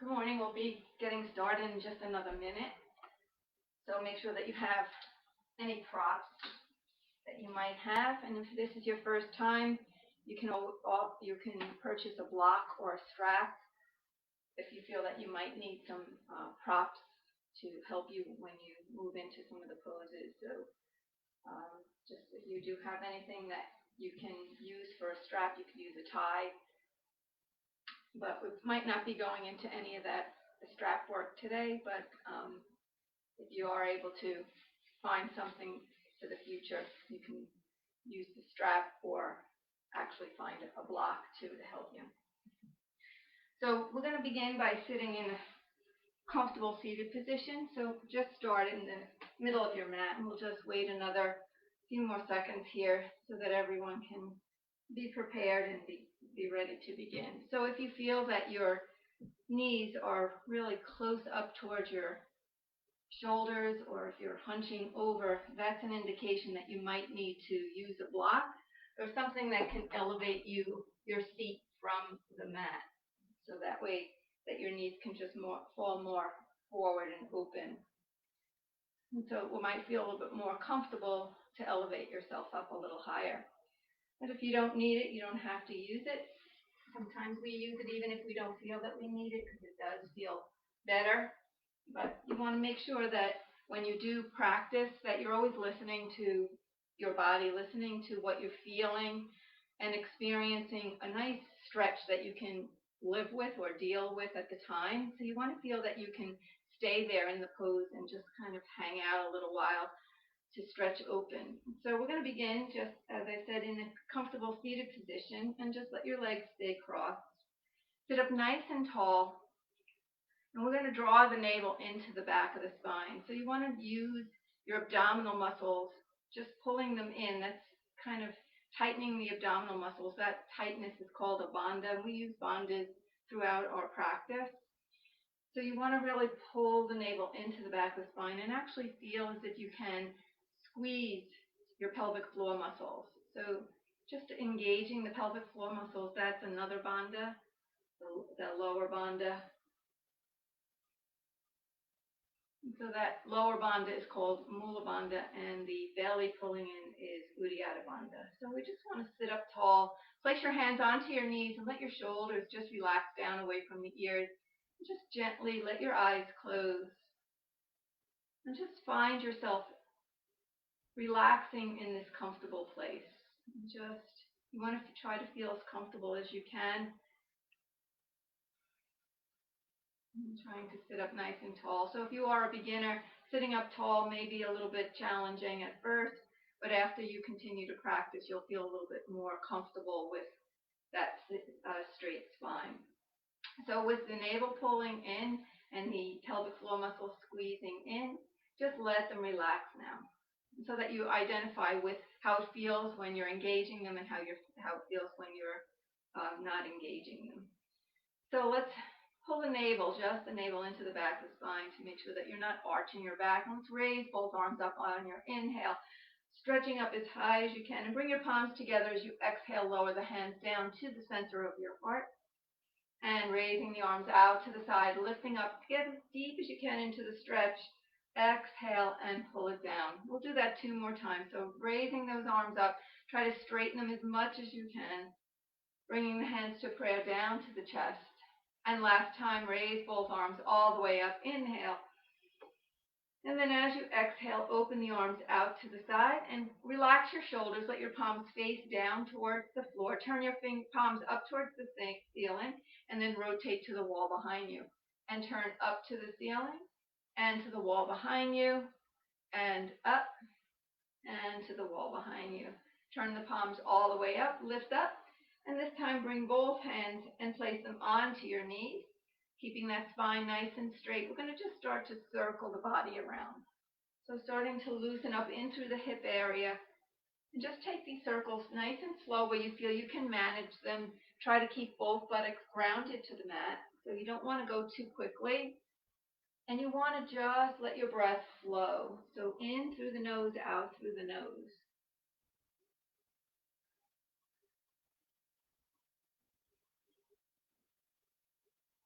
Good morning. We'll be getting started in just another minute. So make sure that you have any props that you might have. And if this is your first time, you can purchase a block or a strap if you feel that you might need some props to help you when you move into some of the poses. So just if you do have anything that you can use for a strap, you could use a tie. But we might not be going into any of that strap work today, but if you are able to find something for the future, you can use the strap or actually find a block too to help you. So we're going to begin by sitting in a comfortable seated position. So just start in the middle of your mat, and we'll just wait another few more seconds here so that everyone can be prepared and be ready to begin. So if you feel that your knees are really close up towards your shoulders, or if you're hunching over, that's an indication that you might need to use a block or something that can elevate your seat from the mat. So that way that your knees can just fall more forward and open. And so it might feel a little bit more comfortable to elevate yourself up a little higher. But if you don't need it, you don't have to use it. Sometimes we use it even if we don't feel that we need it, because it does feel better. But you want to make sure that when you do practice, that you're always listening to your body, listening to what you're feeling, and experiencing a nice stretch that you can live with or deal with at the time. So you want to feel that you can stay there in the pose and just kind of hang out a little while to stretch open. So we're going to begin, just as I said, in a comfortable seated position, and just let your legs stay crossed. Sit up nice and tall, and we're going to draw the navel into the back of the spine. So you want to use your abdominal muscles, just pulling them in. That's kind of tightening the abdominal muscles. That tightness is called a bandha. We use bandhas throughout our practice. So you want to really pull the navel into the back of the spine and actually feel as if you can squeeze your pelvic floor muscles. So just engaging the pelvic floor muscles, that's another bandha, the lower bandha. So that lower bandha is called Mula bandha, and the belly pulling in is Uddiyana bandha. So we just want to sit up tall, place your hands onto your knees, and let your shoulders just relax down away from the ears. Just gently let your eyes close, and just find yourself relaxing in this comfortable place. You want to try to feel as comfortable as you can. I'm trying to sit up nice and tall. So if you are a beginner, sitting up tall may be a little bit challenging at first, but after you continue to practice, you'll feel a little bit more comfortable with that straight spine. So with the navel pulling in and the pelvic floor muscles squeezing in, just let them relax now, so that you identify with how it feels when you're engaging them and how it feels when you're not engaging them. So let's pull the navel, just the navel, into the back of the spine to make sure that you're not arching your back. Let's raise both arms up on your inhale, stretching up as high as you can, and bring your palms together as you exhale. Lower the hands down to the center of your heart, and raising the arms out to the side, lifting up, get as deep as you can into the stretch. Exhale and pull it down. We'll do that 2 more times. So raising those arms up, try to straighten them as much as you can, bringing the hands to prayer down to the chest. And last time, raise both arms all the way up. Inhale. And then as you exhale, open the arms out to the side and relax your shoulders. Let your palms face down towards the floor. Turn your palms up towards the ceiling, and then rotate to the wall behind you. And turn up to the ceiling, and to the wall behind you, and up, and to the wall behind you. Turn the palms all the way up, lift up, and this time bring both hands and place them onto your knees, keeping that spine nice and straight. We're going to just start to circle the body around. So starting to loosen up in through the hip area, and just take these circles nice and slow where you feel you can manage them. Try to keep both buttocks grounded to the mat, so you don't want to go too quickly. And you want to just let your breath flow. So in through the nose, out through the nose.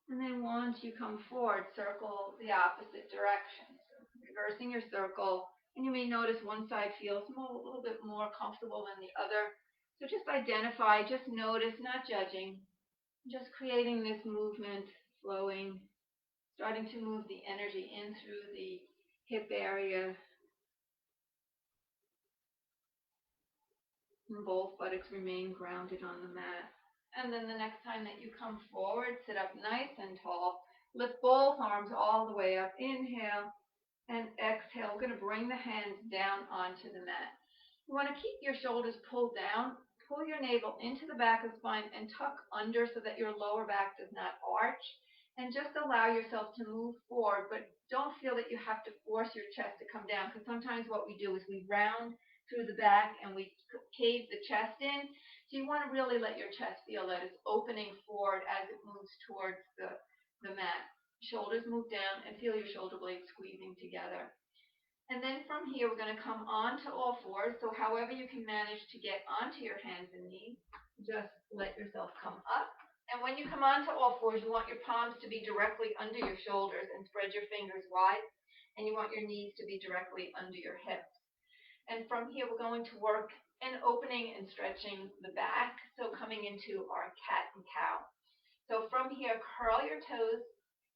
And then once you come forward, circle the opposite direction. So reversing your circle, and you may notice one side feels a little bit more comfortable than the other. So just identify, just notice, not judging, just creating this movement, flowing, starting to move the energy in through the hip area. And both buttocks remain grounded on the mat. And then the next time that you come forward, sit up nice and tall. Lift both arms all the way up. Inhale and exhale. We're going to bring the hands down onto the mat. You want to keep your shoulders pulled down. Pull your navel into the back of the spine and tuck under so that your lower back does not arch. And just allow yourself to move forward, but don't feel that you have to force your chest to come down, because sometimes what we do is we round through the back and we cave the chest in. So you want to really let your chest feel that it's opening forward as it moves towards the mat. Shoulders move down and feel your shoulder blades squeezing together. And then from here, we're going to come onto all fours. So however you can manage to get onto your hands and knees, just let yourself come up. And when you come onto all fours, you want your palms to be directly under your shoulders and spread your fingers wide. And you want your knees to be directly under your hips. And from here, we're going to work an opening and stretching the back. So coming into our cat and cow. So from here, curl your toes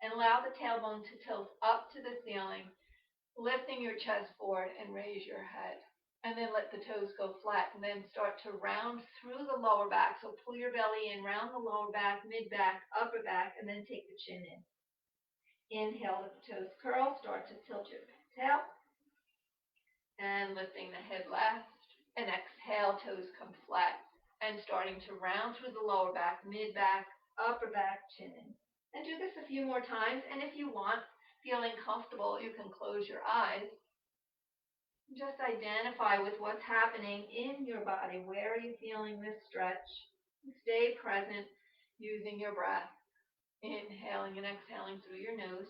and allow the tailbone to tilt up to the ceiling, lifting your chest forward and raise your head. And then let the toes go flat, and then start to round through the lower back. So pull your belly in, round the lower back, mid back, upper back, and then take the chin in. Inhale, let the toes curl, start to tilt your tail, and lifting the head last. And exhale, toes come flat, and starting to round through the lower back, mid back, upper back, chin in. And do this a few more times, and if you want, feeling comfortable, you can close your eyes. Just identify with what's happening in your body. Where are you feeling this stretch? Stay present using your breath. Inhaling and exhaling through your nose.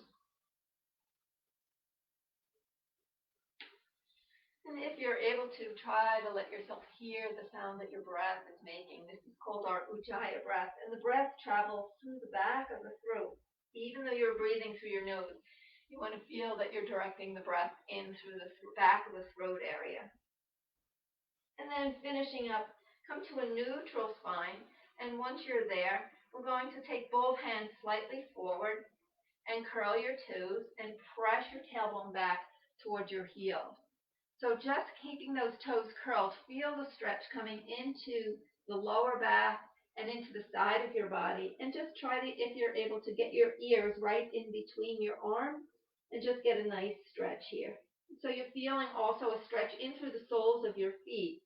And if you're able to, try to let yourself hear the sound that your breath is making. This is called our Ujjayi breath. And the breath travels through the back of the throat. Even though you're breathing through your nose, you want to feel that you're directing the breath in through the back of the throat area. And then finishing up, come to a neutral spine. And once you're there, we're going to take both hands slightly forward and curl your toes and press your tailbone back towards your heels. So just keeping those toes curled, feel the stretch coming into the lower back and into the side of your body. And just try to, if you're able to, get your ears right in between your arms and just get a nice stretch here. So you're feeling also a stretch in through the soles of your feet.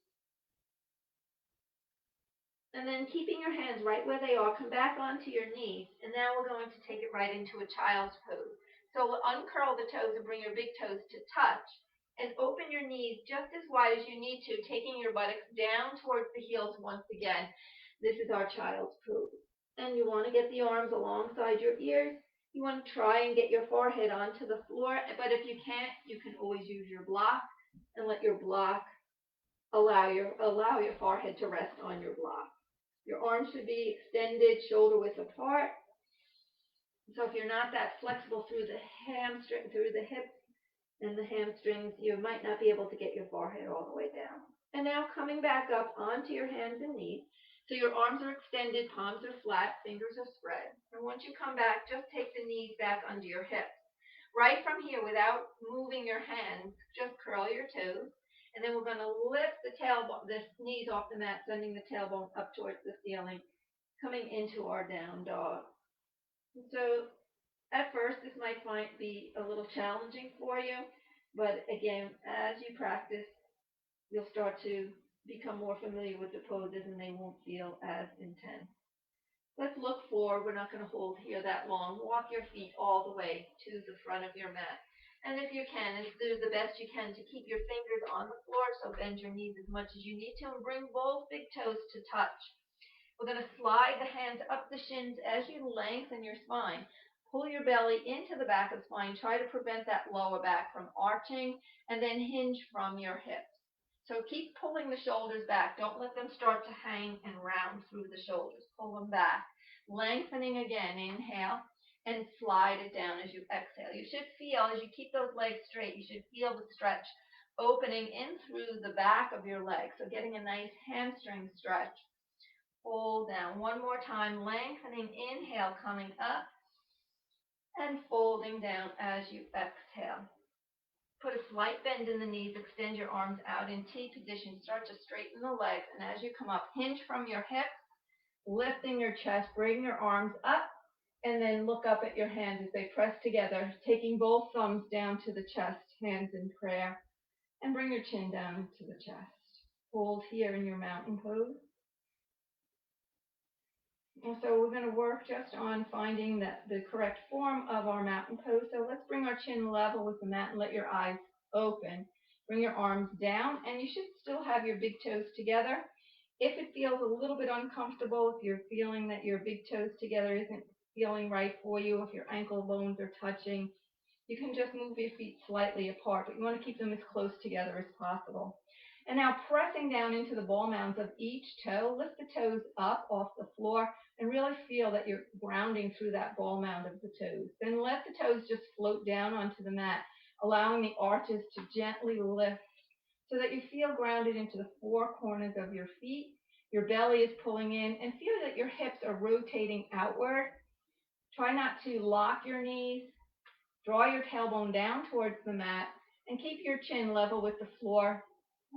And then keeping your hands right where they are, come back onto your knees. And now we're going to take it right into a child's pose. So uncurl the toes and bring your big toes to touch. And open your knees just as wide as you need to, taking your buttocks down towards the heels once again. This is our child's pose. And you want to get the arms alongside your ears. You want to try and get your forehead onto the floor. But if you can't, you can always use your block and let your block allow your forehead to rest on your block. Your arms should be extended, shoulder width apart. So if you're not that flexible through the hamstring, through the hips and the hamstrings, you might not be able to get your forehead all the way down. And now coming back up onto your hands and knees. So your arms are extended, palms are flat, fingers are spread. And once you come back, just take the knees back under your hips. Right from here, without moving your hands, just curl your toes. And then we're going to lift the tailbone, the knees off the mat, sending the tailbone up towards the ceiling, coming into our down dog. So at first, this might be a little challenging for you, but again, as you practice, you'll start to become more familiar with the poses and they won't feel as intense. Let's look forward. We're not going to hold here that long. Walk your feet all the way to the front of your mat. And if you can, do the best you can to keep your fingers on the floor, so bend your knees as much as you need to and bring both big toes to touch. We're going to slide the hands up the shins as you lengthen your spine. Pull your belly into the back of the spine. Try to prevent that lower back from arching, and then hinge from your hips. So keep pulling the shoulders back. Don't let them start to hang and round through the shoulders. Pull them back. Lengthening again. Inhale. and slide it down as you exhale. You should feel, as you keep those legs straight, you should feel the stretch opening in through the back of your legs. So getting a nice hamstring stretch. Fold down. One more time, lengthening. Inhale, coming up and folding down as you exhale. Put a slight bend in the knees. Extend your arms out in T position. Start to straighten the legs. And as you come up, hinge from your hips, lifting your chest, bring your arms up, and then look up at your hands as they press together, taking both thumbs down to the chest, hands in prayer, and bring your chin down to the chest. Hold here in your mountain pose. And so we're going to work just on finding the correct form of our mountain pose. So let's bring our chin level with the mat and let your eyes open. Bring your arms down, and you should still have your big toes together. If it feels a little bit uncomfortable, if you're feeling that your big toes together isn't feeling right for you, if your ankle bones are touching, you can just move your feet slightly apart, but you want to keep them as close together as possible. And now pressing down into the ball mounds of each toe, lift the toes up off the floor and really feel that you're grounding through that ball mound of the toes. Then let the toes just float down onto the mat, allowing the arches to gently lift so that you feel grounded into the four corners of your feet. Your belly is pulling in, and feel that your hips are rotating outward. Try not to lock your knees. Draw your tailbone down towards the mat and keep your chin level with the floor.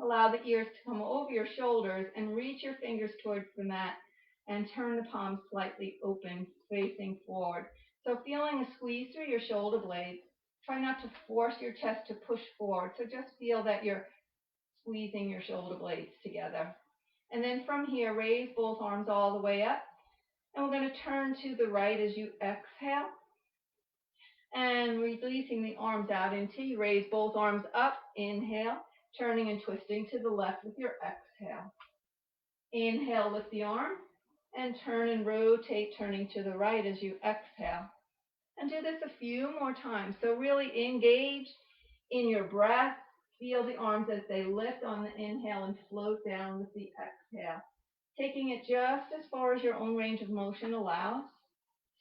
Allow the ears to come over your shoulders and reach your fingers towards the mat and turn the palms slightly open, facing forward. So feeling a squeeze through your shoulder blades. Try not to force your chest to push forward. So just feel that you're squeezing your shoulder blades together. And then from here, raise both arms all the way up. And we're going to turn to the right as you exhale. And releasing the arms out in T. Raise both arms up. Inhale. Turning and twisting to the left with your exhale. Inhale, lift the arm. And turn and rotate, turning to the right as you exhale. And do this a few more times. So really engage in your breath. Feel the arms as they lift on the inhale and float down with the exhale. Taking it just as far as your own range of motion allows.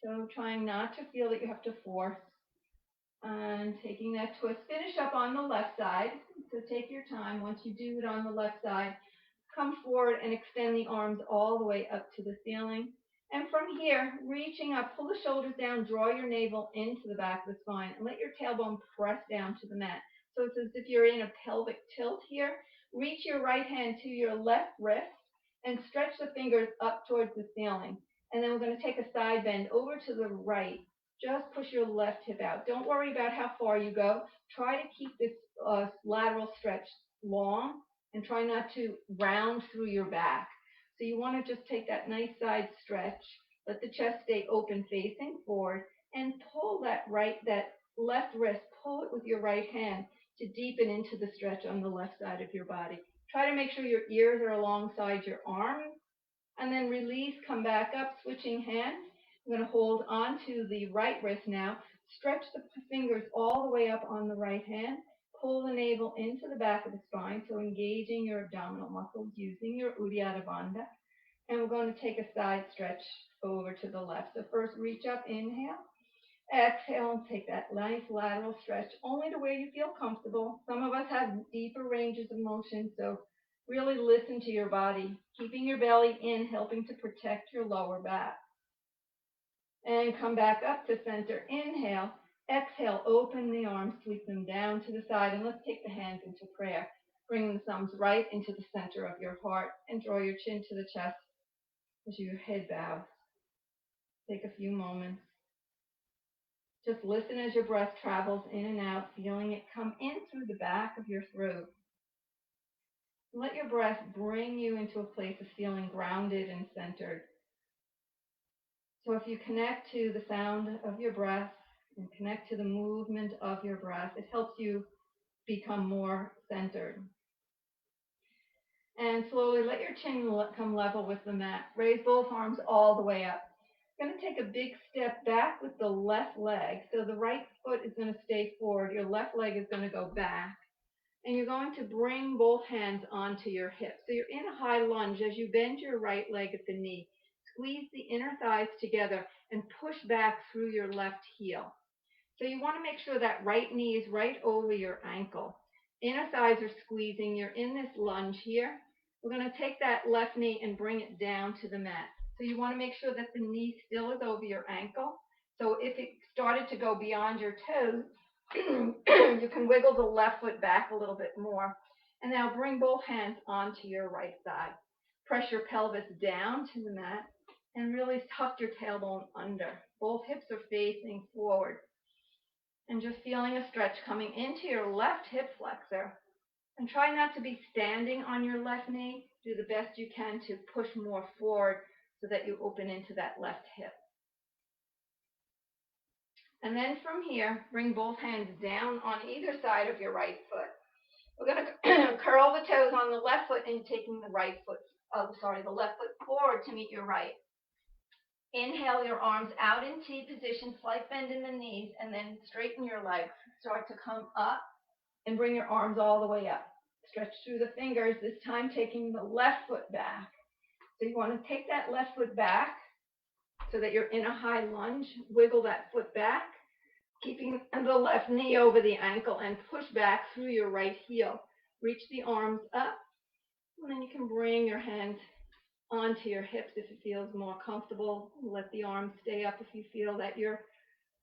So trying not to feel that you have to force. And taking that twist. Finish up on the left side. So take your time. Once you do it on the left side, come forward and extend the arms all the way up to the ceiling. And from here, reaching up, pull the shoulders down, draw your navel into the back of the spine, and let your tailbone press down to the mat. So it's as if you're in a pelvic tilt here. Reach your right hand to your left wrist and stretch the fingers up towards the ceiling. And then we're going to take a side bend over to the right. Just push your left hip out. Don't worry about how far you go. Try to keep this lateral stretch long and try not to round through your back. So you want to just take that nice side stretch. Let the chest stay open facing forward and pull that left wrist, pull it with your right hand to deepen into the stretch on the left side of your body. Try to make sure your ears are alongside your arms and then release, come back up, switching hands. I'm going to hold on to the right wrist now. Stretch the fingers all the way up on the right hand. Pull the navel into the back of the spine, so engaging your abdominal muscles using your Uddiyana Bandha. And we're going to take a side stretch over to the left. So first reach up, inhale. Exhale and take that nice lateral stretch only to where you feel comfortable. Some of us have deeper ranges of motion, so really listen to your body. Keeping your belly in, helping to protect your lower back. And come back up to center. Inhale. Exhale. Open the arms. Sweep them down to the side. And let's take the hands into prayer. Bring the thumbs right into the center of your heart. And draw your chin to the chest as your head bows. Take a few moments. Just listen as your breath travels in and out, feeling it come in through the back of your throat. Let your breath bring you into a place of feeling grounded and centered. So if you connect to the sound of your breath and connect to the movement of your breath, it helps you become more centered. And slowly let your chin come level with the mat. Raise both arms all the way up. You're going to take a big step back with the left leg. So the right foot is going to stay forward. Your left leg is going to go back. And you're going to bring both hands onto your hips. So you're in a high lunge as you bend your right leg at the knee. Squeeze the inner thighs together and push back through your left heel. So you want to make sure that right knee is right over your ankle. Inner thighs are squeezing. You're in this lunge here. We're going to take that left knee and bring it down to the mat. So you want to make sure that the knee still is over your ankle. So if it started to go beyond your toes, you can wiggle the left foot back a little bit more. And now bring both hands onto your right side. Press your pelvis down to the mat and really tuck your tailbone under. Both hips are facing forward. And just feeling a stretch coming into your left hip flexor. And try not to be standing on your left knee. Do the best you can to push more forward so that you open into that left hip. And then from here, bring both hands down on either side of your right foot. We're going to curl the toes on the left foot and taking the left foot forward to meet your right. Inhale your arms out in T position, slight bend in the knees, and then straighten your legs. Start to come up and bring your arms all the way up. Stretch through the fingers, this time taking the left foot back. So you want to take that left foot back so that you're in a high lunge. Wiggle that foot back, keeping the left knee over the ankle and push back through your right heel. Reach the arms up, and then you can bring your hands onto your hips if it feels more comfortable. Let the arms stay up if you feel that you're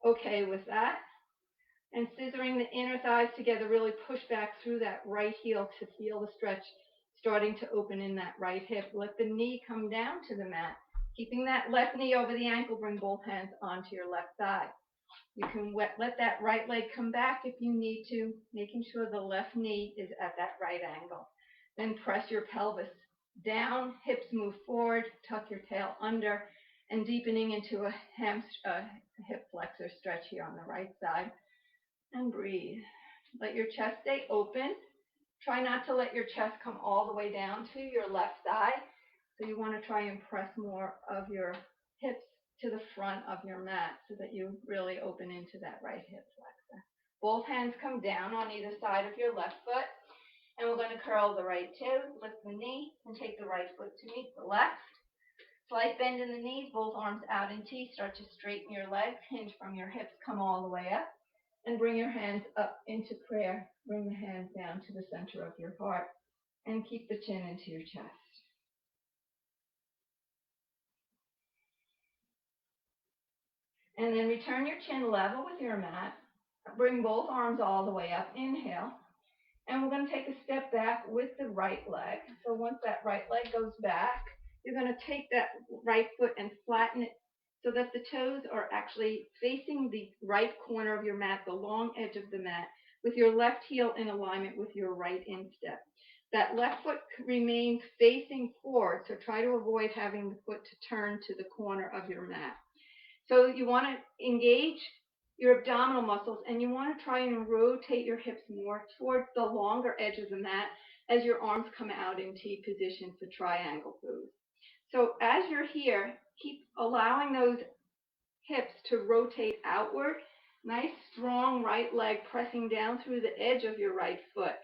okay with that. And scissoring the inner thighs together, really push back through that right heel to feel the stretch starting to open in that right hip. Let the knee come down to the mat. Keeping that left knee over the ankle, bring both hands onto your left thigh. You can let that right leg come back if you need to, making sure the left knee is at that right angle. Then press your pelvis down, hips move forward, tuck your tail under, and deepening into a hip flexor stretch here on the right side. And breathe. Let your chest stay open. Try not to let your chest come all the way down to your left thigh. So you want to try and press more of your hips to the front of your mat so that you really open into that right hip flexor. Both hands come down on either side of your left foot. And we're going to curl the right toe, lift the knee, and take the right foot to meet the left. Slight bend in the knees, both arms out in T. Start to straighten your legs, hinge from your hips, come all the way up. And bring your hands up into prayer. Bring the hands down to the center of your heart. And keep the chin into your chest. And then return your chin level with your mat. Bring both arms all the way up. Inhale. And we're going to take a step back with the right leg. So once that right leg goes back, you're going to take that right foot and flatten it so that the toes are actually facing the right corner of your mat, the long edge of the mat, with your left heel in alignment with your right instep. That left foot remains facing forward, so try to avoid having the foot to turn to the corner of your mat. So you want to engage your abdominal muscles, and you want to try and rotate your hips more towards the longer edge of the mat as your arms come out in T position for triangle pose. So as you're here, keep allowing those hips to rotate outward. Nice, strong right leg pressing down through the edge of your right foot.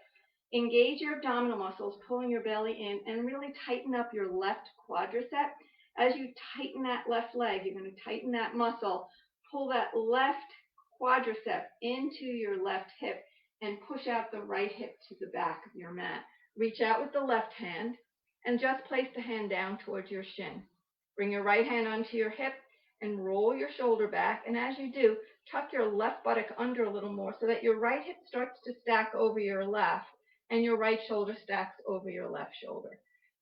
Engage your abdominal muscles, pulling your belly in, and really tighten up your left quadricep. As you tighten that left leg, you're going to tighten that muscle, pull that left quadricep into your left hip, and push out the right hip to the back of your mat. Reach out with the left hand, and just place the hand down towards your shin. Bring your right hand onto your hip, and roll your shoulder back, and as you do, tuck your left buttock under a little more so that your right hip starts to stack over your left, and your right shoulder stacks over your left shoulder.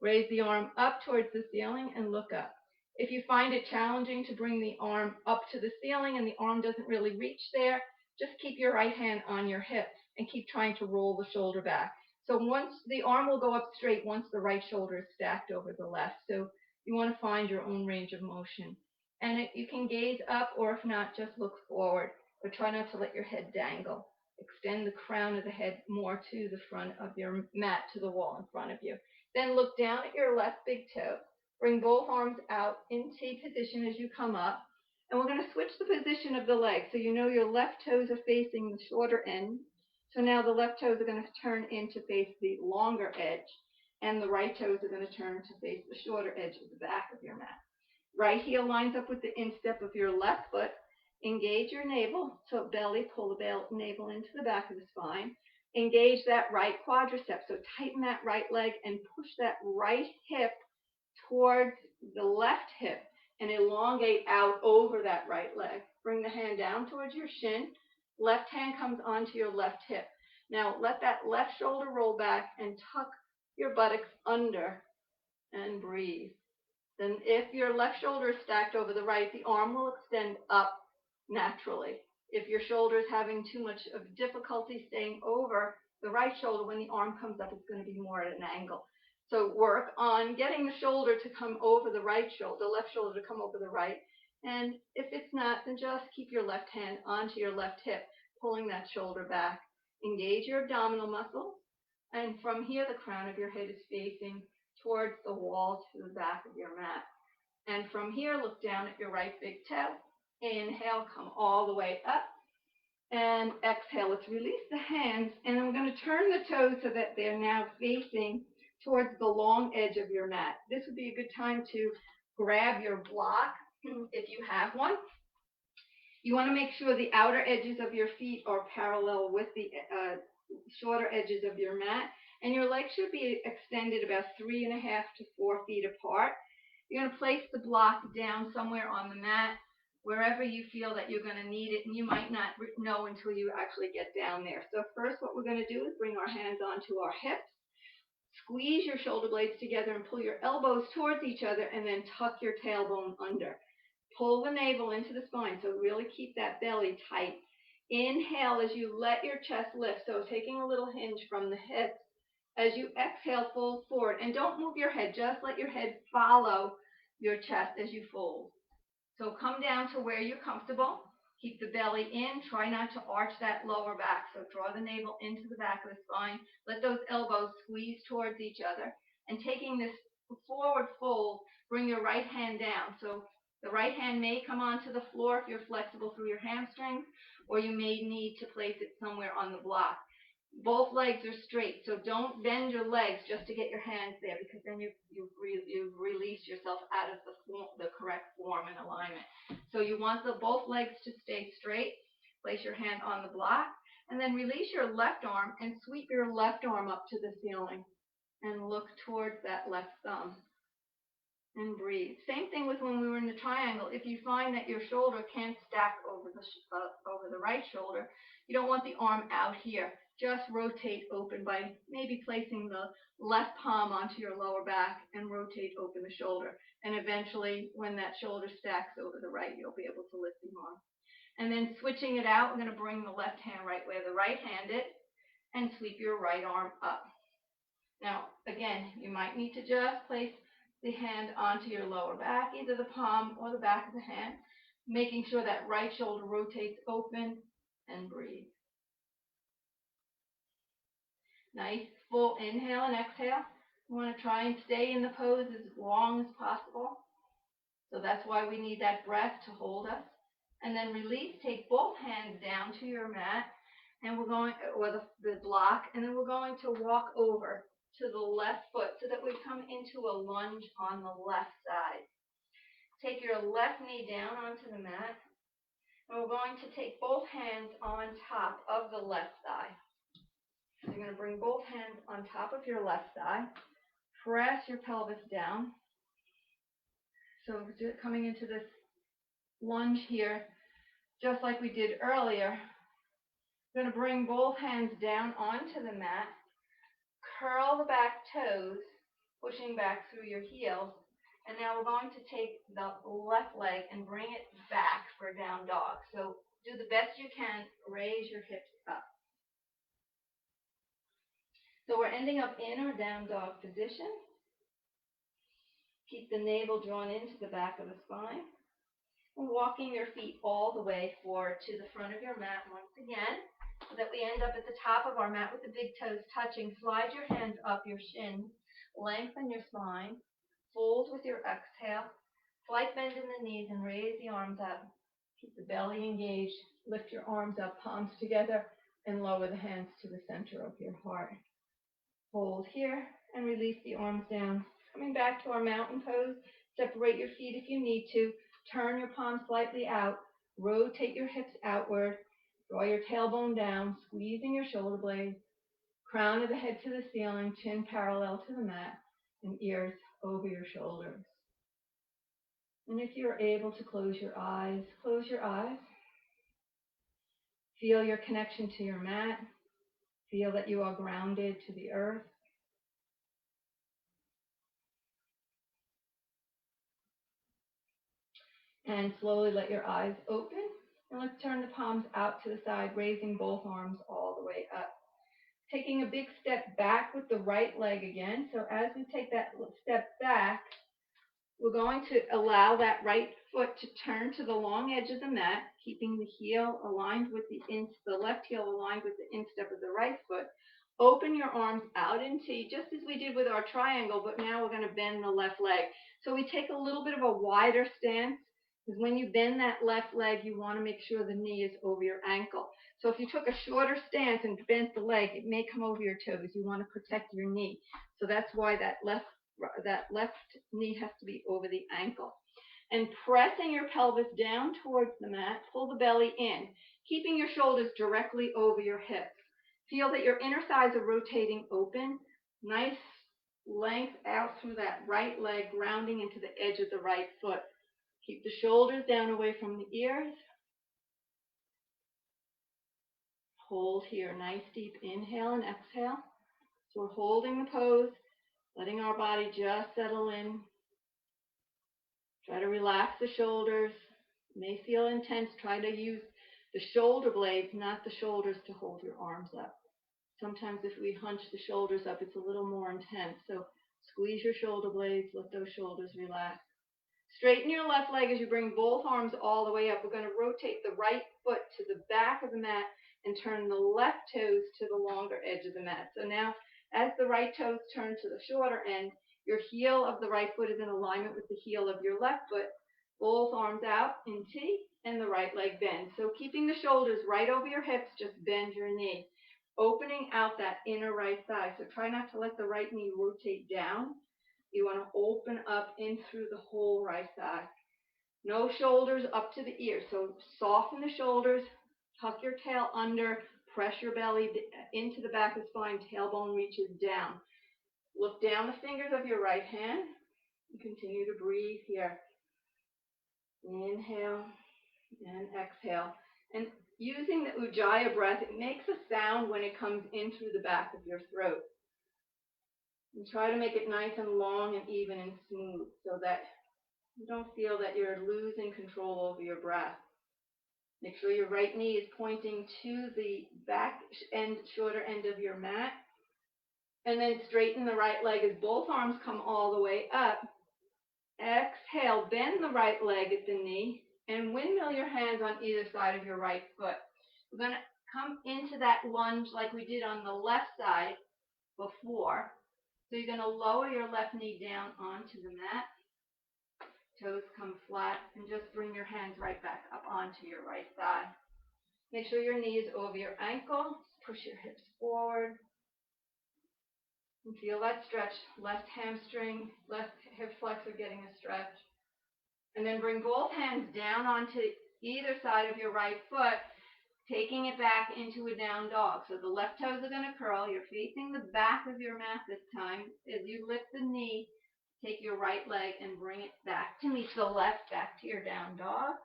Raise the arm up towards the ceiling and look up. If you find it challenging to bring the arm up to the ceiling and the arm doesn't really reach there, just keep your right hand on your hip and keep trying to roll the shoulder back. So once the arm will go up straight once the right shoulder is stacked over the left. So you want to find your own range of motion. And you can gaze up, or if not, just look forward, but try not to let your head dangle. Extend the crown of the head more to the front of your mat, to the wall in front of you. Then look down at your left big toe. Bring both arms out in T position as you come up. And we're going to switch the position of the leg. So you know your left toes are facing the shorter end. So now the left toes are going to turn in to face the longer edge. And the right toes are going to turn to face the shorter edge of the back of your mat. Right heel lines up with the instep of your left foot. Engage your navel, so belly, pull the navel into the back of the spine. Engage that right quadricep, so tighten that right leg and push that right hip towards the left hip and elongate out over that right leg. Bring the hand down towards your shin. Left hand comes onto your left hip. Now let that left shoulder roll back and tuck your buttocks under and breathe. Then if your left shoulder is stacked over the right, the arm will extend up naturally. If your shoulder is having too much of difficulty staying over the right shoulder, when the arm comes up, it's going to be more at an angle. So work on getting the shoulder to come over the right shoulder, the left shoulder to come over the right. And if it's not, then just keep your left hand onto your left hip, pulling that shoulder back. Engage your abdominal muscles. And from here, the crown of your head is facing towards the wall to the back of your mat. And from here, look down at your right big toe. Inhale, come all the way up. And exhale, let's release the hands. And we're going to turn the toes so that they're now facing towards the long edge of your mat. This would be a good time to grab your block if you have one. You want to make sure the outer edges of your feet are parallel with the shorter edges of your mat. And your legs should be extended about 3.5 to 4 feet apart. You're going to place the block down somewhere on the mat, wherever you feel that you're going to need it, and you might not know until you actually get down there. So first what we're going to do is bring our hands onto our hips, squeeze your shoulder blades together and pull your elbows towards each other, and then tuck your tailbone under. Pull the navel into the spine, so really keep that belly tight. Inhale as you let your chest lift, so taking a little hinge from the hips. As you exhale, fold forward, and don't move your head, just let your head follow your chest as you fold. So come down to where you're comfortable. Keep the belly in. Try not to arch that lower back. So draw the navel into the back of the spine. Let those elbows squeeze towards each other. And taking this forward fold, bring your right hand down. So the right hand may come onto the floor if you're flexible through your hamstrings, or you may need to place it somewhere on the block. Both legs are straight, so don't bend your legs just to get your hands there, because then you've released yourself out of the correct form and alignment. So you want both legs to stay straight. Place your hand on the block, and then release your left arm and sweep your left arm up to the ceiling and look towards that left thumb. And breathe. Same thing with when we were in the triangle. If you find that your shoulder can't stack over the right shoulder, you don't want the arm out here. Just rotate open by maybe placing the left palm onto your lower back and rotate open the shoulder. And eventually, when that shoulder stacks over the right, you'll be able to lift the arm. And then switching it out, we're going to bring the left hand right where the right hand is and sweep your right arm up. Now, again, you might need to just place the hand onto your lower back, either the palm or the back of the hand, making sure that right shoulder rotates open, and breathe. Nice full inhale and exhale. You want to try and stay in the pose as long as possible. So that's why we need that breath to hold us. And then release, take both hands down to your mat, and we're going, or the block, and then we're going to walk over to the left foot so that we come into a lunge on the left side. Take your left knee down onto the mat, and we're going to take both hands on top of the left thigh. So you're going to bring both hands on top of your left thigh, press your pelvis down. So coming into this lunge here, just like we did earlier, we're going to bring both hands down onto the mat, curl the back toes, pushing back through your heels. And now we're going to take the left leg and bring it back for a down dog. So do the best you can, raise your hips up. So we're ending up in our down dog position. Keep the navel drawn into the back of the spine. And walking your feet all the way forward to the front of your mat once again, so that we end up at the top of our mat with the big toes touching. Slide your hands up your shins, lengthen your spine, fold with your exhale, slight bend in the knees and raise the arms up. Keep the belly engaged, lift your arms up, palms together, and lower the hands to the center of your heart. Hold here and release the arms down. Coming back to our mountain pose, Separate your feet if you need to. Turn your palms slightly out. Rotate your hips outward. Draw your tailbone down, squeezing your shoulder blades. Crown of the head to the ceiling, chin parallel to the mat, and ears over your shoulders. And if you're able to close your eyes, close your eyes. Feel your connection to your mat. Feel that you are grounded to the earth. And slowly let your eyes open. And let's turn the palms out to the side, raising both arms all the way up. Taking a big step back with the right leg again. So as we take that step back, we're going to allow that right foot to turn to the long edge of the mat, keeping the heel aligned with the left heel aligned with the instep of the right foot. Open your arms out in T, just as we did with our triangle, but now we're going to bend the left leg. So we take a little bit of a wider stance, because when you bend that left leg, you want to make sure the knee is over your ankle. So if you took a shorter stance and bent the leg, it may come over your toes. You want to protect your knee. So that's why that left knee has to be over the ankle. And pressing your pelvis down towards the mat, pull the belly in, keeping your shoulders directly over your hips. Feel that your inner thighs are rotating open, nice length out through that right leg, grounding into the edge of the right foot. Keep the shoulders down away from the ears. Hold here, nice deep inhale and exhale. So we're holding the pose, letting our body just settle in. Try to relax the shoulders. It may feel intense. Try to use the shoulder blades, not the shoulders, to hold your arms up. Sometimes if we hunch the shoulders up, it's a little more intense. So squeeze your shoulder blades, let those shoulders relax. Straighten your left leg as you bring both arms all the way up. We're going to rotate the right foot to the back of the mat and turn the left toes to the longer edge of the mat. So now, as the right toes turn to the shorter end, your heel of the right foot is in alignment with the heel of your left foot. Both arms out in T, and the right leg bends. So keeping the shoulders right over your hips, just bend your knee. Opening out that inner right thigh. So try not to let the right knee rotate down. You want to open up in through the whole right thigh. No shoulders up to the ears. So soften the shoulders, tuck your tail under, press your belly into the back of the spine, tailbone reaches down. Look down the fingers of your right hand and continue to breathe here. Inhale and exhale. And using the Ujjayi breath, it makes a sound when it comes in through the back of your throat. And try to make it nice and long and even and smooth so that you don't feel that you're losing control over your breath. Make sure your right knee is pointing to the back end, shorter end of your mat. And then straighten the right leg as both arms come all the way up. Exhale, bend the right leg at the knee and windmill your hands on either side of your right foot. We're going to come into that lunge like we did on the left side before. So you're going to lower your left knee down onto the mat. Toes come flat, and just bring your hands right back up onto your right thigh. Make sure your knee is over your ankle. Push your hips forward. And feel that stretch. Left hamstring, left hip flexor getting a stretch. And then bring both hands down onto either side of your right foot, taking it back into a down dog. So the left toes are going to curl. You're facing the back of your mat this time. As you lift the knee, take your right leg and bring it back to meet the left, back to your down dog.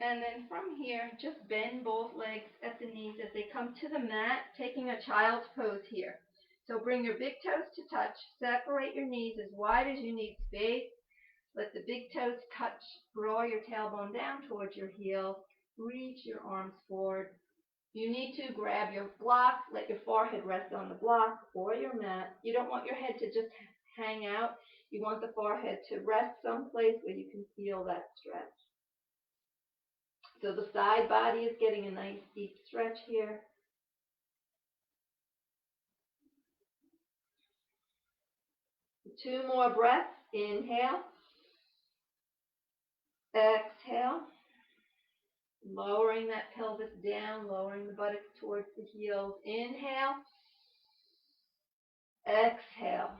And then from here, just bend both legs at the knees as they come to the mat, taking a child's pose here. So bring your big toes to touch. Separate your knees as wide as you need space. Let the big toes touch. Draw your tailbone down towards your heel. Reach your arms forward. You need to grab your block. Let your forehead rest on the block or your mat. You don't want your head to just hang out. You want the forehead to rest someplace where you can feel that stretch. So the side body is getting a nice deep stretch here. Two more breaths. Inhale. Exhale. Lowering that pelvis down, lowering the buttocks towards the heels. Inhale. Exhale.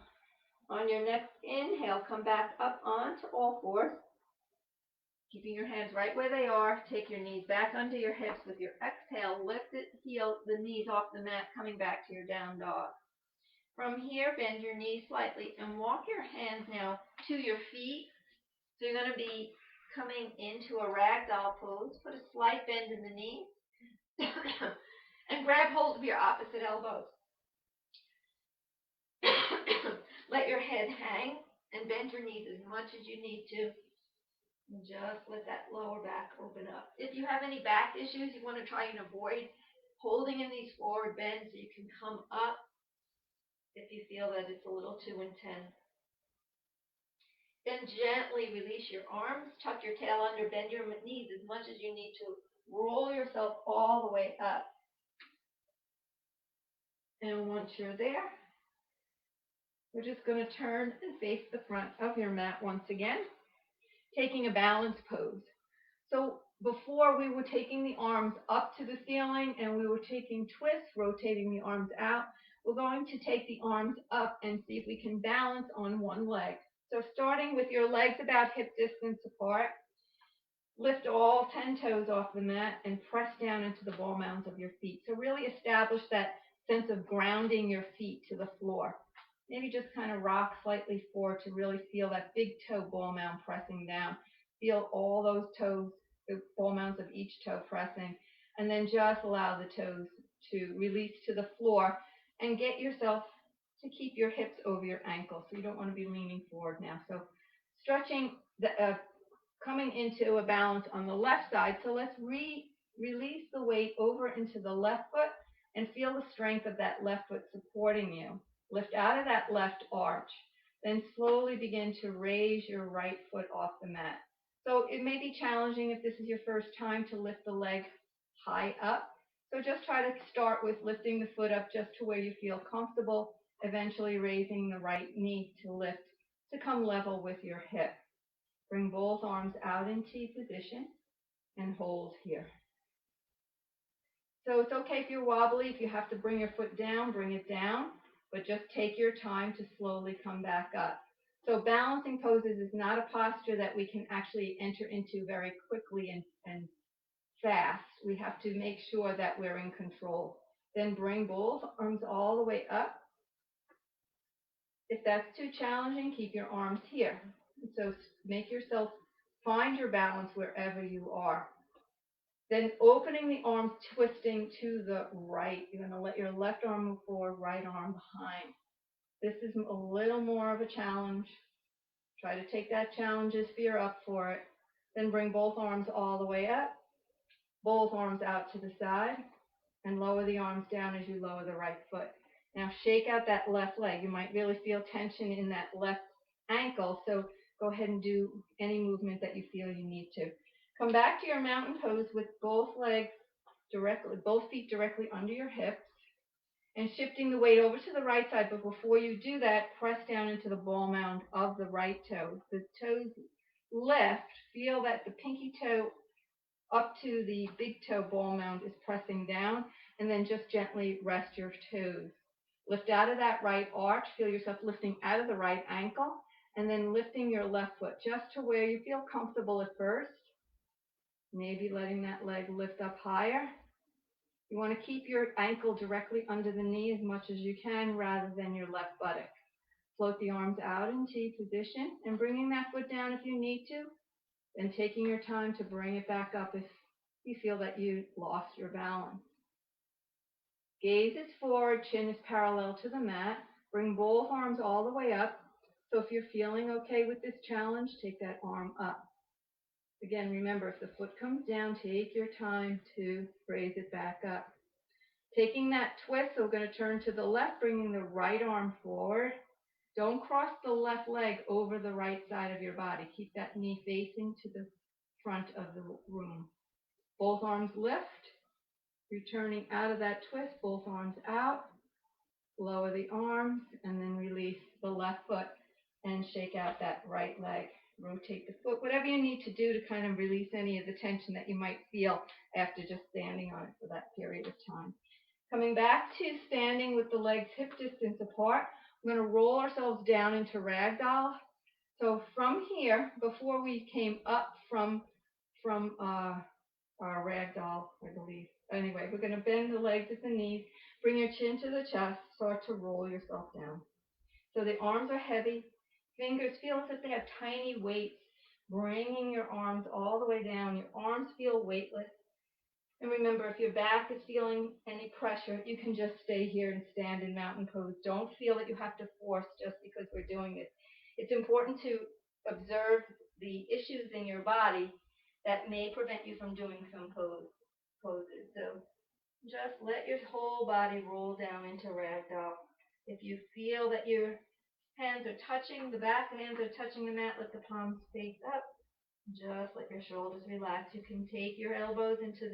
On your next inhale, come back up onto all fours, keeping your hands right where they are. Take your knees back under your hips with your exhale. Lift the knees off the mat, coming back to your down dog. From here, bend your knees slightly and walk your hands now to your feet. So you're going to be coming into a ragdoll pose. Put a slight bend in the knee and grab hold of your opposite elbows. Let your head hang and bend your knees as much as you need to. And just let that lower back open up. If you have any back issues, you want to try and avoid holding in these forward bends so you can come up if you feel that it's a little too intense. Then gently release your arms, tuck your tail under, bend your knees as much as you need to. Roll yourself all the way up. And once you're there, we're just going to turn and face the front of your mat once again, taking a balanced pose. So before we were taking the arms up to the ceiling and we were taking twists, rotating the arms out. We're going to take the arms up and see if we can balance on one leg. So starting with your legs about hip distance apart, lift all 10 toes off the mat and press down into the ball mounds of your feet. So really establish that sense of grounding your feet to the floor. Maybe just kind of rock slightly forward to really feel that big toe ball mound pressing down. Feel all those toes, the ball mounds of each toe pressing, and then just allow the toes to release to the floor and get yourself to keep your hips over your ankles. So you don't want to be leaning forward now. So stretching coming into a balance on the left side. So let's release the weight over into the left foot and feel the strength of that left foot supporting you. Lift out of that left arch. Then slowly begin to raise your right foot off the mat. So it may be challenging if this is your first time to lift the leg high up. So just try to start with lifting the foot up just to where you feel comfortable, eventually raising the right knee to lift to come level with your hip. Bring both arms out in T position and hold here. So it's okay if you're wobbly. If you have to bring your foot down, bring it down, but just take your time to slowly come back up. So balancing poses is not a posture that we can actually enter into very quickly and fast. We have to make sure that we're in control. Then bring both arms all the way up. If that's too challenging, keep your arms here. So make yourself find your balance wherever you are. Then opening the arms, twisting to the right. You're going to let your left arm move forward, right arm behind. This is a little more of a challenge. Try to take that challenge as fear up for it. Then bring both arms all the way up, both arms out to the side, and lower the arms down as you lower the right foot. Now shake out that left leg. You might really feel tension in that left ankle, so go ahead and do any movement that you feel you need to. Come back to your mountain pose with both feet directly under your hips and shifting the weight over to the right side. But before you do that, press down into the ball mound of the right toe. The toes lift. Feel that the pinky toe up to the big toe ball mound is pressing down, and then just gently rest your toes. Lift out of that right arch. Feel yourself lifting out of the right ankle, and then lifting your left foot just to where you feel comfortable at first. Maybe letting that leg lift up higher. You want to keep your ankle directly under the knee as much as you can rather than your left buttock. Float the arms out in T position and bringing that foot down if you need to, and taking your time to bring it back up if you feel that you lost your balance. Gaze is forward, chin is parallel to the mat. Bring both arms all the way up. So if you're feeling okay with this challenge, take that arm up. Again, remember, if the foot comes down, take your time to raise it back up. Taking that twist, so we're going to turn to the left, bringing the right arm forward. Don't cross the left leg over the right side of your body. Keep that knee facing to the front of the room. Both arms lift. Returning out of that twist, both arms out. Lower the arms and then release the left foot and shake out that right leg. Rotate the foot, whatever you need to do to kind of release any of the tension that you might feel after just standing on it for that period of time. Coming back to standing with the legs hip distance apart, We're going to roll ourselves down into ragdoll. So from here, before we came up from our ragdoll, I believe. Anyway, we're going to bend the legs at the knees, bring your chin to the chest, start to roll yourself down. So the arms are heavy, fingers feel as if they have tiny weights, bringing your arms all the way down. Your arms feel weightless. And remember, if your back is feeling any pressure, you can just stay here and stand in mountain pose. Don't feel that you have to force just because we're doing it. It's important to observe the issues in your body that may prevent you from doing some poses. So just let your whole body roll down into ragdoll. If you feel that your hands are touching, the back hands are touching the mat, let the palms face up. Just let your shoulders relax. You can take your elbows into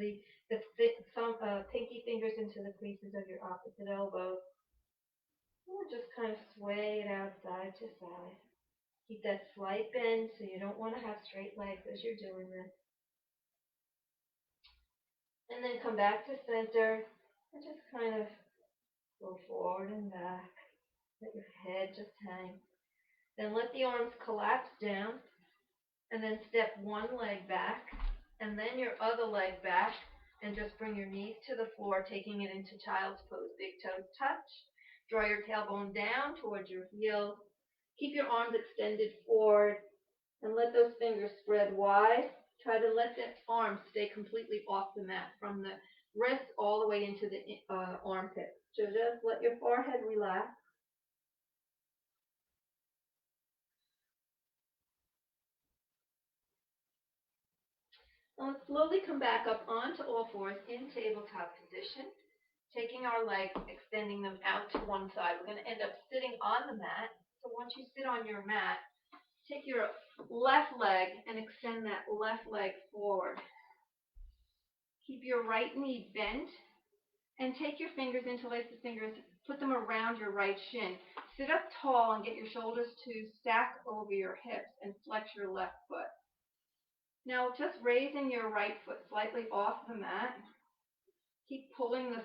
pinky fingers into the creases of your opposite elbows. Or just kind of sway it out side to side. Keep that slight bend so you don't want to have straight legs as you're doing this. And then come back to center and just kind of go forward and back. Let your head just hang. Then let the arms collapse down. And then step one leg back, and then your other leg back, and just bring your knees to the floor, taking it into child's pose. Big toes touch. Draw your tailbone down towards your heels. Keep your arms extended forward, and let those fingers spread wide. Try to let the arms stay completely off the mat, from the wrist all the way into the armpit. So just let your forehead relax. Let's slowly come back up onto all fours in tabletop position, taking our legs, extending them out to one side. We're going to end up sitting on the mat. So once you sit on your mat, take your left leg and extend that left leg forward. Keep your right knee bent and take your fingers, interlace the fingers, put them around your right shin. Sit up tall and get your shoulders to stack over your hips and flex your left foot. Now just raising your right foot slightly off the mat. Keep pulling the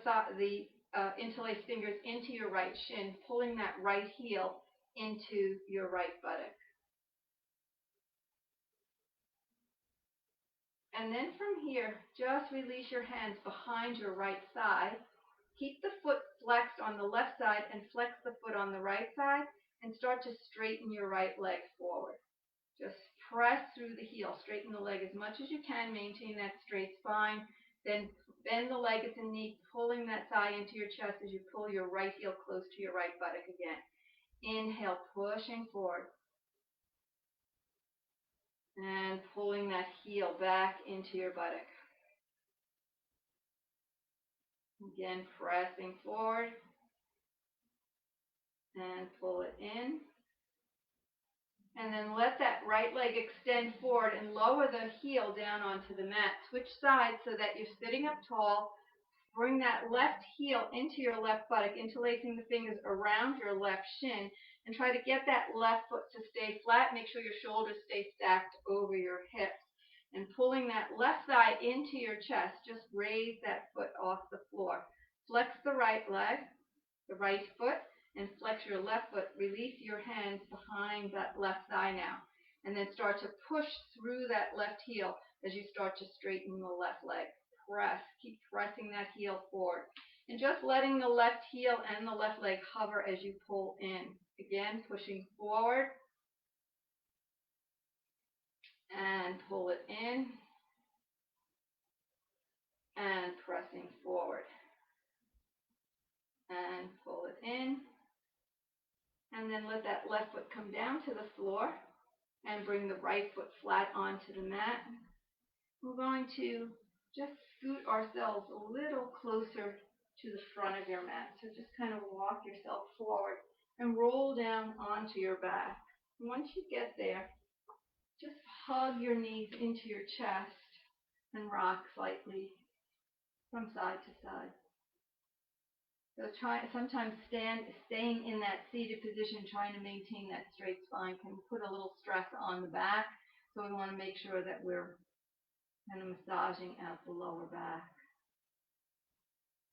interlaced fingers into your right shin, pulling that right heel into your right buttock. And then from here, just release your hands behind your right thigh. Keep the foot flexed on the left side and flex the foot on the right side, and start to straighten your right leg forward. Just press through the heel, straighten the leg as much as you can, maintain that straight spine. Then bend the leg at the knee, pulling that thigh into your chest as you pull your right heel close to your right buttock again. Inhale, pushing forward. And pulling that heel back into your buttock. Again, pressing forward. And pull it in. And then let that right leg extend forward and lower the heel down onto the mat. Switch sides so that you're sitting up tall. Bring that left heel into your left buttock, interlacing the fingers around your left shin, and try to get that left foot to stay flat. Make sure your shoulders stay stacked over your hips. And pulling that left thigh into your chest, just raise that foot off the floor. Flex the right leg, the right foot, and flex your left foot. Release your hands behind that left thigh now. And then start to push through that left heel as you start to straighten the left leg. Press. Keep pressing that heel forward. And just letting the left heel and the left leg hover as you pull in. Again, pushing forward. And pull it in. And pressing forward. And pull it in. And then let that left foot come down to the floor and bring the right foot flat onto the mat. We're going to just scoot ourselves a little closer to the front of your mat. So just kind of walk yourself forward and roll down onto your back. And once you get there, just hug your knees into your chest and rock slightly from side to side. So sometimes staying in that seated position, trying to maintain that straight spine can put a little stress on the back. So we want to make sure that we're kind of massaging out the lower back.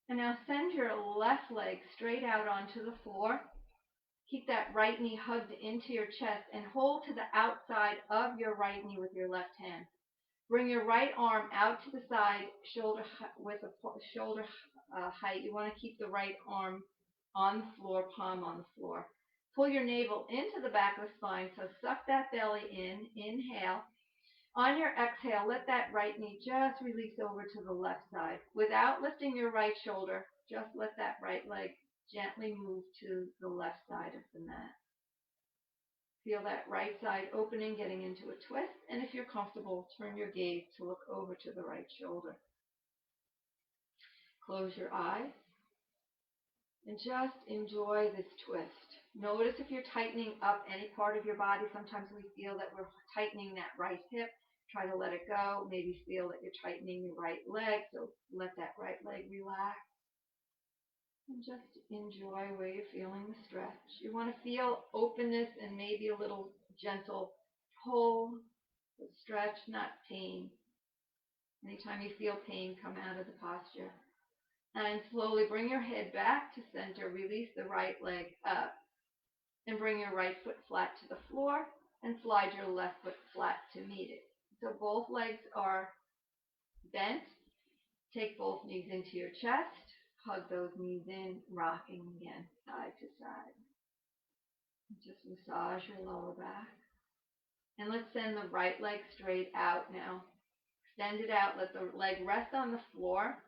And now send your left leg straight out onto the floor. Keep that right knee hugged into your chest and hold to the outside of your right knee with your left hand. Bring your right arm out to the side, with a shoulder height. You want to keep the right arm on the floor, palm on the floor. Pull your navel into the back of the spine, so suck that belly in. Inhale. On your exhale, let that right knee just release over to the left side. Without lifting your right shoulder, just let that right leg gently move to the left side of the mat. Feel that right side opening, getting into a twist, and if you're comfortable, turn your gaze to look over to the right shoulder. Close your eyes and just enjoy this twist. Notice if you're tightening up any part of your body. Sometimes we feel that we're tightening that right hip. Try to let it go. Maybe feel that you're tightening your right leg, so let that right leg relax. And just enjoy where you're feeling the stretch. You want to feel openness and maybe a little gentle pull, stretch, not pain. Anytime you feel pain, come out of the posture. And slowly bring your head back to center. Release the right leg up. And bring your right foot flat to the floor and slide your left foot flat to meet it. So both legs are bent. Take both knees into your chest. Hug those knees in, rocking again, side to side. Just massage your lower back. And let's send the right leg straight out now. Extend it out. Let the leg rest on the floor.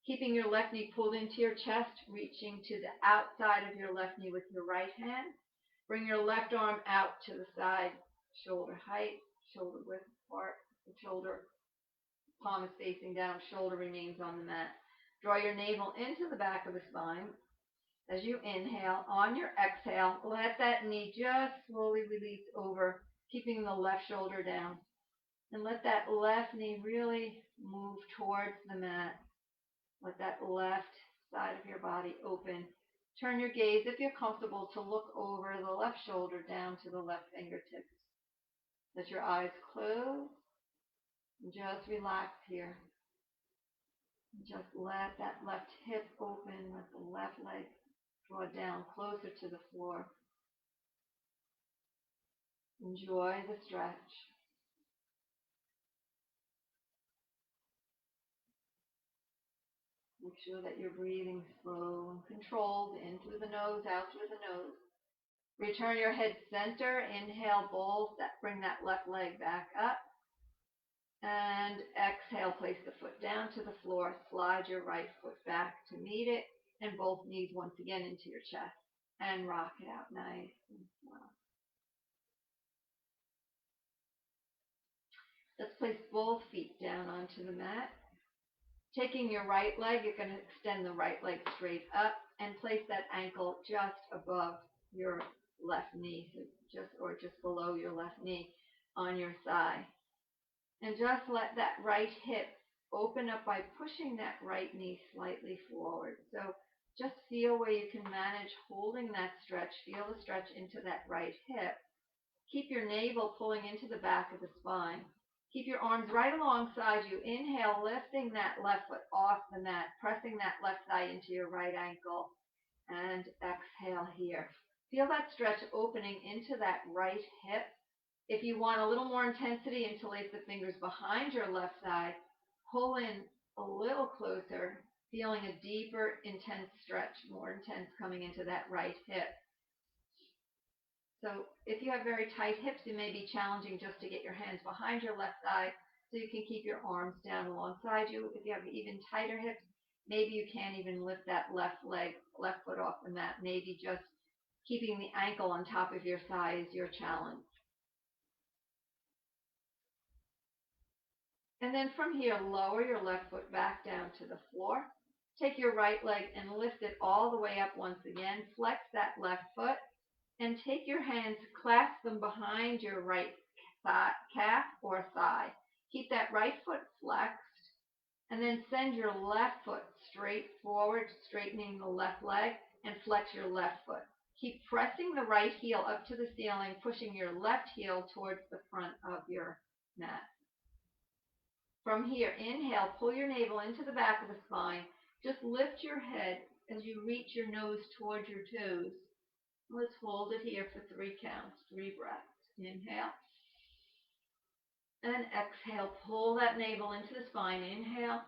Keeping your left knee pulled into your chest, reaching to the outside of your left knee with your right hand. Bring your left arm out to the side, shoulder height, shoulder width apart, the shoulder, palm is facing down, shoulder remains on the mat. Draw your navel into the back of the spine. As you inhale, on your exhale, let that knee just slowly release over, keeping the left shoulder down. And let that left knee really move towards the mat. Let that left side of your body open. Turn your gaze, if you're comfortable, to look over the left shoulder down to the left fingertips. Let your eyes close. And just relax here. Just let that left hip open. Let the left leg draw down closer to the floor. Enjoy the stretch. Make sure that you're breathing slow and controlled, in through the nose, out through the nose. Return your head center. Inhale, both. Bring that left leg back up. And exhale, place the foot down to the floor. Slide your right foot back to meet it. And both knees once again into your chest. And rock it out nice and slow. Let's place both feet down onto the mat. Taking your right leg, you're going to extend the right leg straight up and place that ankle just above your left knee, so just below your left knee on your thigh. And just let that right hip open up by pushing that right knee slightly forward. So just feel where you can manage holding that stretch. Feel the stretch into that right hip. Keep your navel pulling into the back of the spine. Keep your arms right alongside you. Inhale, lifting that left foot off the mat, pressing that left thigh into your right ankle. And exhale here. Feel that stretch opening into that right hip. If you want a little more intensity, interlace the fingers behind your left thigh. Pull in a little closer, feeling a deeper, intense stretch, more intense coming into that right hip. So if you have very tight hips, it may be challenging just to get your hands behind your left thigh so you can keep your arms down alongside you. If you have even tighter hips, maybe you can't even lift that left foot off the mat. Maybe just keeping the ankle on top of your thigh is your challenge. And then from here, lower your left foot back down to the floor. Take your right leg and lift it all the way up once again. Flex that left foot and take your hands, clasp them behind your right calf or thigh. Keep that right foot flexed and then send your left foot straight forward, straightening the left leg, and flex your left foot. Keep pressing the right heel up to the ceiling, pushing your left heel towards the front of your mat. From here, inhale, pull your navel into the back of the spine. Just lift your head as you reach your nose towards your toes. Let's hold it here for 3 counts, 3 breaths. Inhale and exhale. Pull that navel into the spine. Inhale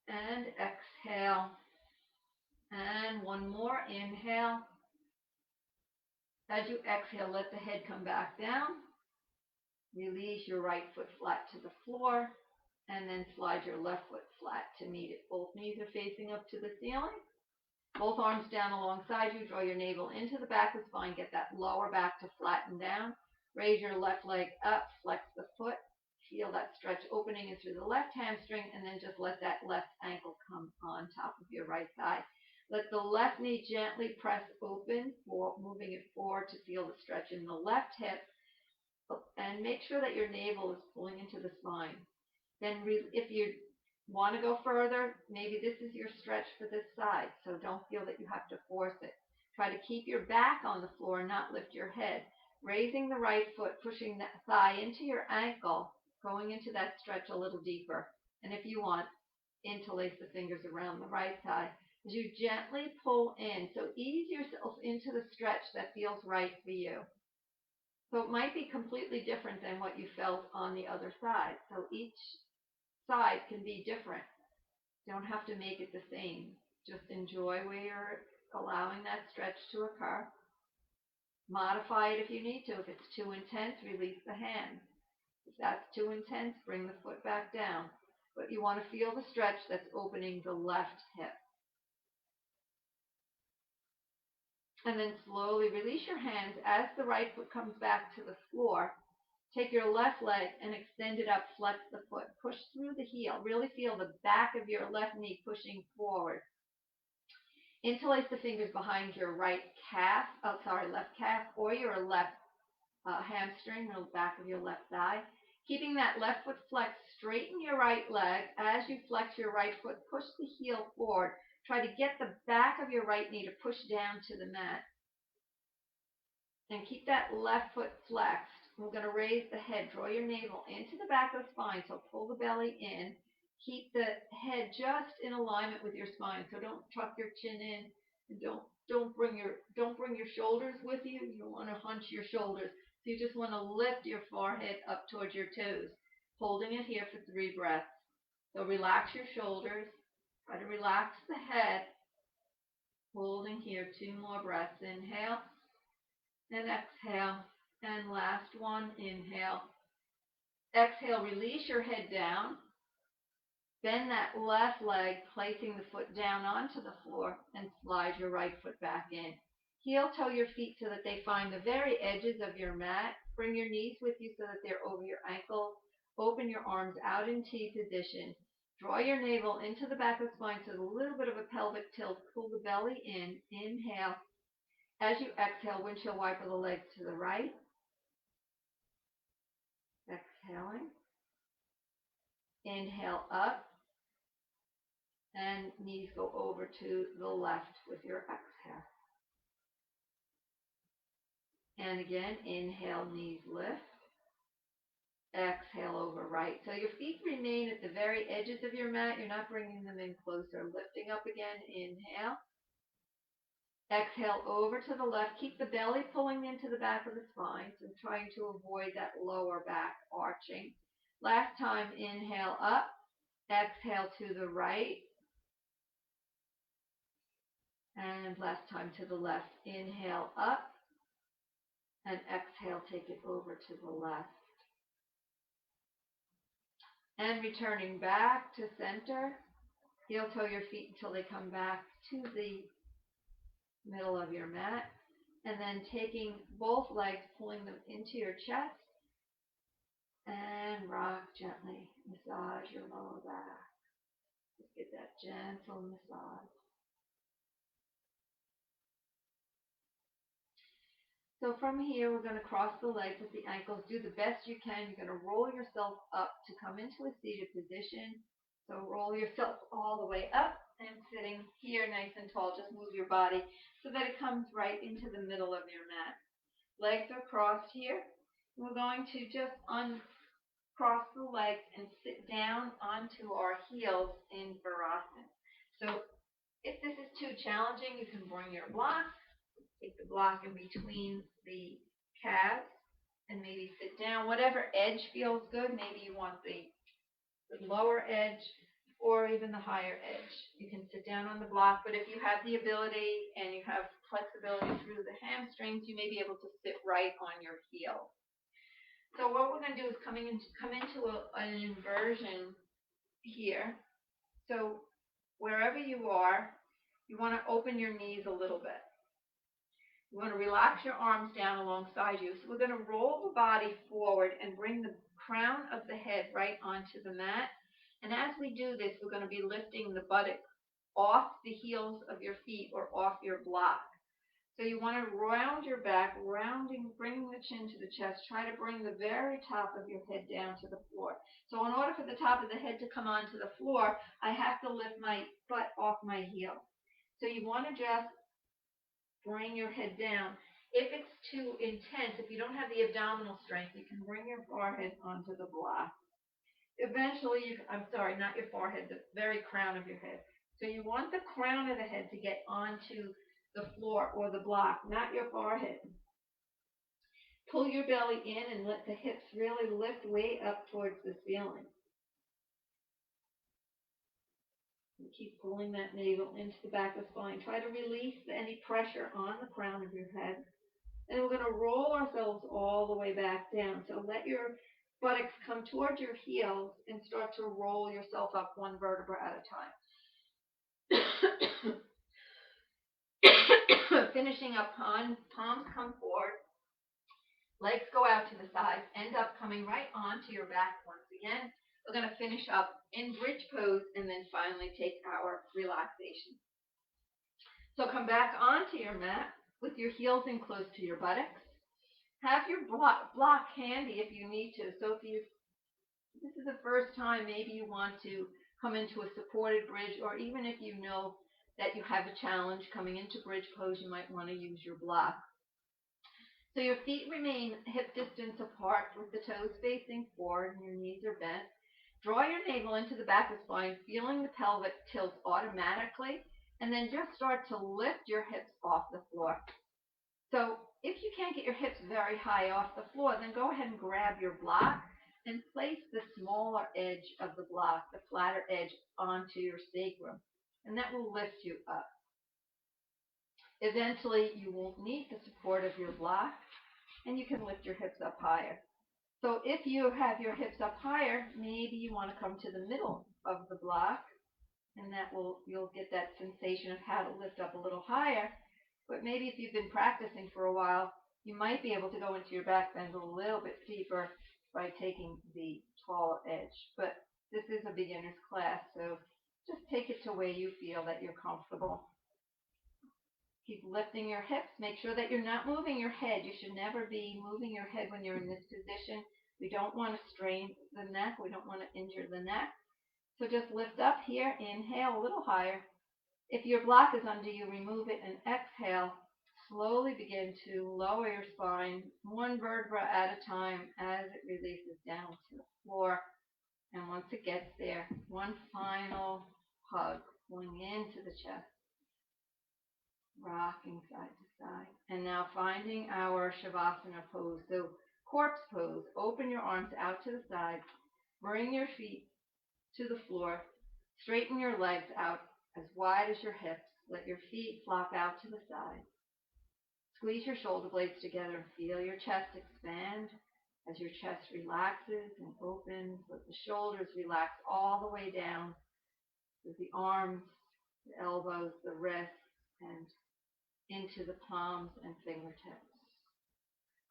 and exhale. And one more. Inhale. As you exhale, let the head come back down. Release your right foot flat to the floor. And then slide your left foot flat to meet it. Both knees are facing up to the ceiling. Both arms down alongside you. Draw your navel into the back of the spine. Get that lower back to flatten down. Raise your left leg up. Flex the foot. Feel that stretch opening in through the left hamstring. And then just let that left ankle come on top of your right thigh. Let the left knee gently press open, moving it forward to feel the stretch in the left hip. And make sure that your navel is pulling into the spine. Then if you want to go further, maybe this is your stretch for this side, so don't feel that you have to force it. Try to keep your back on the floor and not lift your head. Raising the right foot, pushing that thigh into your ankle, going into that stretch a little deeper. And if you want, interlace the fingers around the right side. As you gently pull in, so ease yourself into the stretch that feels right for you. So it might be completely different than what you felt on the other side. So each side can be different. You don't have to make it the same. Just enjoy where you're allowing that stretch to occur. Modify it if you need to. If it's too intense, release the hand. If that's too intense, bring the foot back down. But you want to feel the stretch that's opening the left hip. And then slowly release your hands as the right foot comes back to the floor. Take your left leg and extend it up, flex the foot, push through the heel. Really feel the back of your left knee pushing forward. Interlace the fingers behind your left calf or your left hamstring, the back of your left thigh. Keeping that left foot flexed, straighten your right leg. As you flex your right foot, push the heel forward. Try to get the back of your right knee to push down to the mat. And keep that left foot flexed. We're going to raise the head. Draw your navel into the back of the spine. So pull the belly in. Keep the head just in alignment with your spine. So don't tuck your chin in. And don't bring your shoulders with you. You don't want to hunch your shoulders. So you just want to lift your forehead up towards your toes. Holding it here for 3 breaths. So relax your shoulders. Try to relax the head. Holding here 2 more breaths. Inhale and exhale. And last one, inhale. Exhale, release your head down. Bend that left leg, placing the foot down onto the floor, and slide your right foot back in. Heel toe your feet so that they find the very edges of your mat. Bring your knees with you so that they're over your ankles. Open your arms out in T position. Draw your navel into the back of the spine so a little bit of a pelvic tilt. Pull the belly in. Inhale. As you exhale, windshield wiper the legs to the right. Exhaling. Inhale up. And knees go over to the left with your exhale. And again, inhale, knees lift. Exhale over right. So your feet remain at the very edges of your mat. You're not bringing them in closer. Lifting up again. Inhale. Exhale over to the left. Keep the belly pulling into the back of the spine. So trying to avoid that lower back arching. Last time, inhale up. Exhale to the right. And last time to the left. Inhale up. And exhale, take it over to the left. And returning back to center. Heel toe your feet until they come back to the middle of your mat. And then taking both legs, pulling them into your chest. And rock gently. Massage your lower back. Just get that gentle massage. So from here, we're going to cross the legs with the ankles. Do the best you can. You're going to roll yourself up to come into a seated position. So roll yourself all the way up and sitting here nice and tall. Just move your body so that it comes right into the middle of your mat. Legs are crossed here. We're going to just uncross the legs and sit down onto our heels in Virasana. So if this is too challenging, you can bring your block Take the block in between the calves and maybe sit down. Whatever edge feels good. Maybe you want the lower edge or even the higher edge. You can sit down on the block, but if you have the ability and you have flexibility through the hamstrings, you may be able to sit right on your heel. So what we're going to do is come into an inversion here. So wherever you are, you want to open your knees a little bit. You want to relax your arms down alongside you. So we're going to roll the body forward and bring the crown of the head right onto the mat. And as we do this, we're going to be lifting the buttocks off the heels of your feet or off your block. So you want to round your back, bringing the chin to the chest. Try to bring the very top of your head down to the floor. So in order for the top of the head to come onto the floor, I have to lift my butt off my heel. So you want to just bring your head down. If it's too intense, if you don't have the abdominal strength, you can bring your forehead onto the block. Eventually, not your forehead, the very crown of your head. So you want the crown of the head to get onto the floor or the block, not your forehead. Pull your belly in and let the hips really lift way up towards the ceiling. And keep pulling that navel into the back of the spine. Try to release any pressure on the crown of your head. And we're going to roll ourselves all the way back down. So let your buttocks come towards your heels and start to roll yourself up one vertebra at a time. Finishing up, palms come forward, legs go out to the side, end up coming right onto your back once again. We're going to finish up in bridge pose and then finally take our relaxation. So come back onto your mat with your heels in close to your buttocks. Have your block handy if you need to. So if this is the first time, maybe you want to come into a supported bridge, or even if you know that you have a challenge coming into bridge pose, you might want to use your block. So your feet remain hip distance apart with the toes facing forward and your knees are bent. Draw your navel into the back of the spine, feeling the pelvic tilt automatically, and then just start to lift your hips off the floor. So if you can't get your hips very high off the floor, then go ahead and grab your block and place the smaller edge of the block, the flatter edge, onto your sacrum. And that will lift you up. Eventually, you won't need the support of your block, and you can lift your hips up higher. So if you have your hips up higher, maybe you want to come to the middle of the block, and you'll get that sensation of how to lift up a little higher. But maybe if you've been practicing for a while, you might be able to go into your back bend a little bit deeper by taking the taller edge. But this is a beginner's class, so just take it to where you feel that you're comfortable. Keep lifting your hips. Make sure that you're not moving your head. You should never be moving your head when you're in this position. We don't want to strain the neck. We don't want to injure the neck. So just lift up here. Inhale a little higher. If your block is under you, remove it and exhale. Slowly begin to lower your spine one vertebra at a time as it releases down to the floor. And once it gets there, one final hug, pulling into the chest, rocking side to side. And now finding our Shavasana pose. So corpse pose, open your arms out to the side, bring your feet to the floor, straighten your legs out as wide as your hips, let your feet flop out to the side. Squeeze your shoulder blades together and feel your chest expand as your chest relaxes and opens. Let the shoulders relax all the way down with the arms, the elbows, the wrists, and into the palms and fingertips.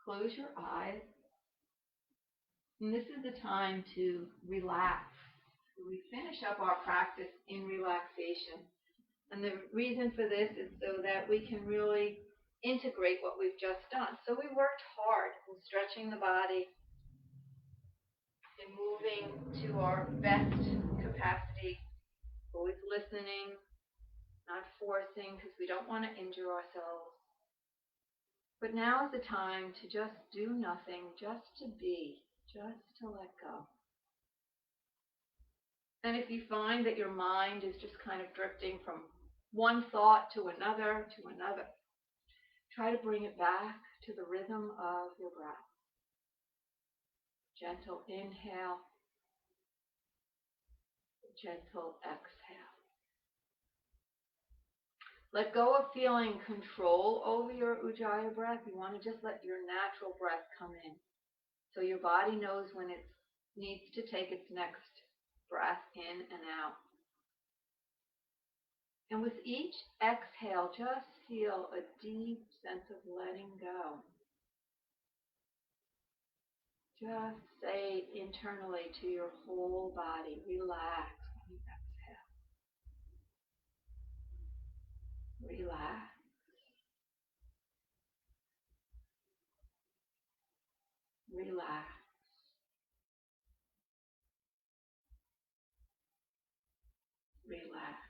Close your eyes. And this is the time to relax. We finish up our practice in relaxation. And the reason for this is so that we can really integrate what we've just done. So we worked hard in stretching the body and moving to our best capacity, always listening, not forcing because we don't want to injure ourselves. But now is the time to just do nothing, just to be, just to let go. And if you find that your mind is just kind of drifting from one thought to another, Try to bring it back to the rhythm of your breath. Gentle inhale, gentle exhale. Let go of feeling control over your Ujjayi breath. You want to just let your natural breath come in. So your body knows when it needs to take its next breath in and out. And with each exhale, just feel a deep sense of letting go. Just say internally to your whole body, relax when you exhale. Relax. Relax. Relax.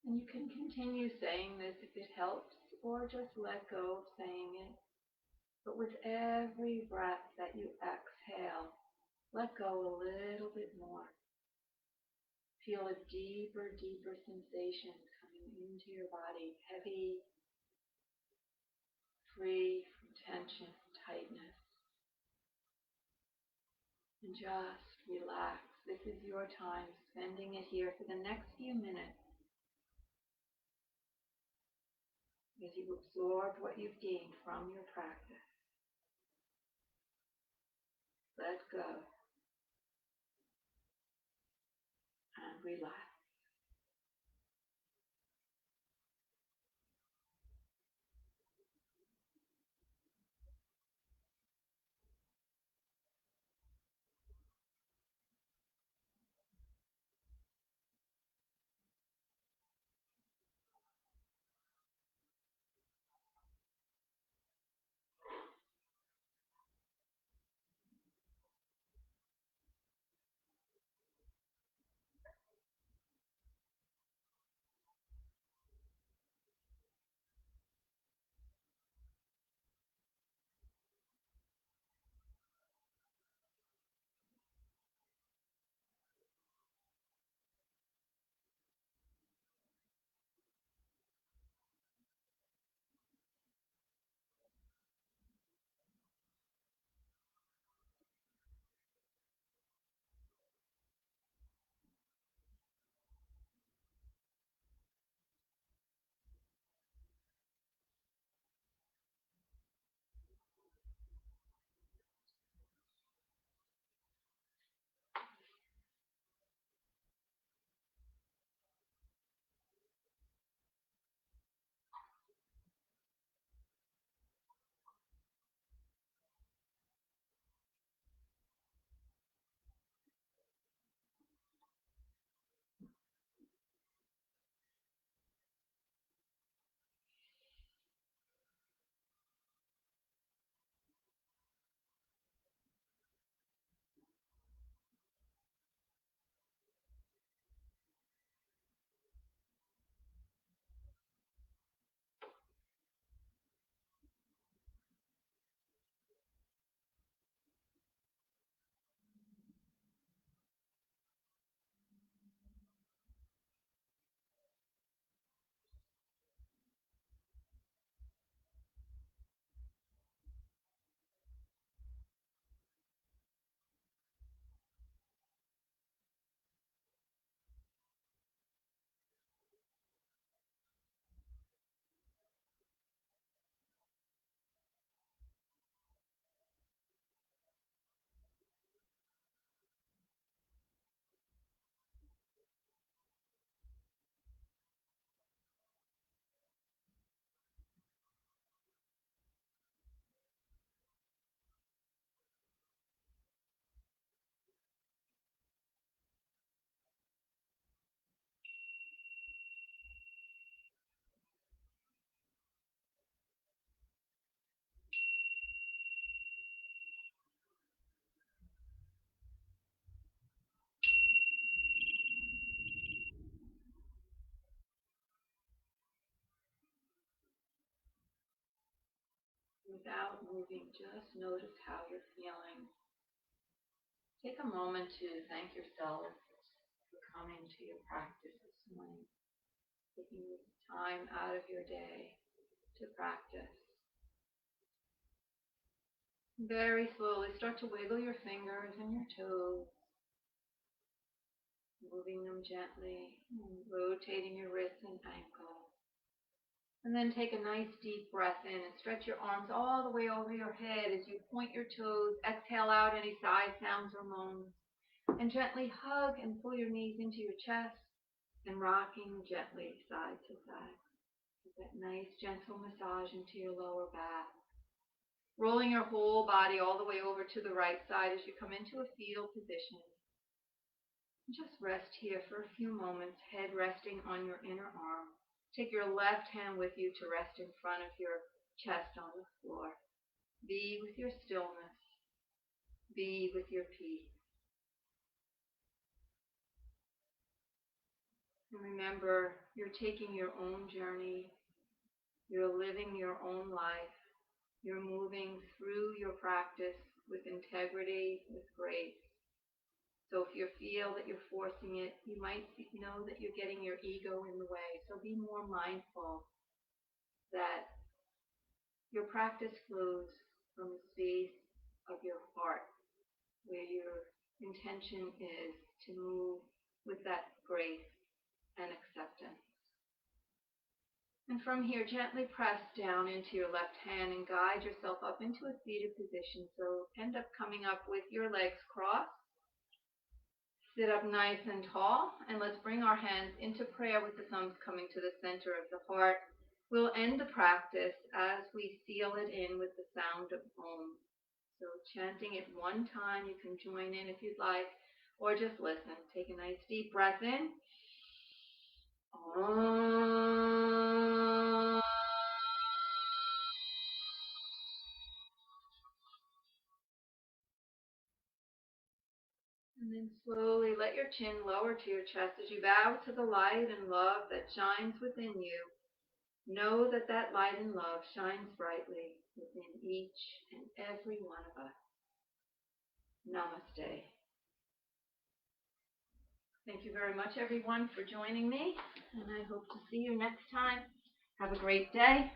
And you can continue saying this if it helps, or just let go of saying it. But with every breath that you exhale, let go a little bit more. Feel a deeper, deeper sensation coming into your body, heavy, free from tension, tightness. And just relax. This is your time, spending it here for the next few minutes as you absorb what you've gained from your practice. Let go and relax. Without moving, just notice how you're feeling. Take a moment to thank yourself for coming to your practice this morning. taking time out of your day to practice. Very slowly start to wiggle your fingers and your toes, moving them gently, and rotating your wrists and ankles. And then take a nice deep breath in and stretch your arms all the way over your head as you point your toes. Exhale out any sigh sounds or moans. And gently hug and pull your knees into your chest and rocking gently side to side. Get that nice gentle massage into your lower back. Rolling your whole body all the way over to the right side as you come into a fetal position. Just rest here for a few moments, head resting on your inner arm. Take your left hand with you to rest in front of your chest on the floor. Be with your stillness. Be with your peace. And remember, you're taking your own journey. You're living your own life. You're moving through your practice with integrity, with grace. So if you feel that you're forcing it, you might know that you're getting your ego in the way. So be more mindful that your practice flows from the space of your heart, where your intention is to move with that grace and acceptance. And from here, gently press down into your left hand and guide yourself up into a seated position. So end up coming up with your legs crossed. Sit up nice and tall, and let's bring our hands into prayer with the thumbs coming to the center of the heart. We'll end the practice as we seal it in with the sound of Om. So chanting it one time, you can join in if you'd like, or just listen. Take a nice deep breath in. Om. And then slowly let your chin lower to your chest as you bow to the light and love that shines within you. Know that that light and love shines brightly within each and every one of us. Namaste. Thank you very much, everyone, for joining me, and I hope to see you next time. Have a great day.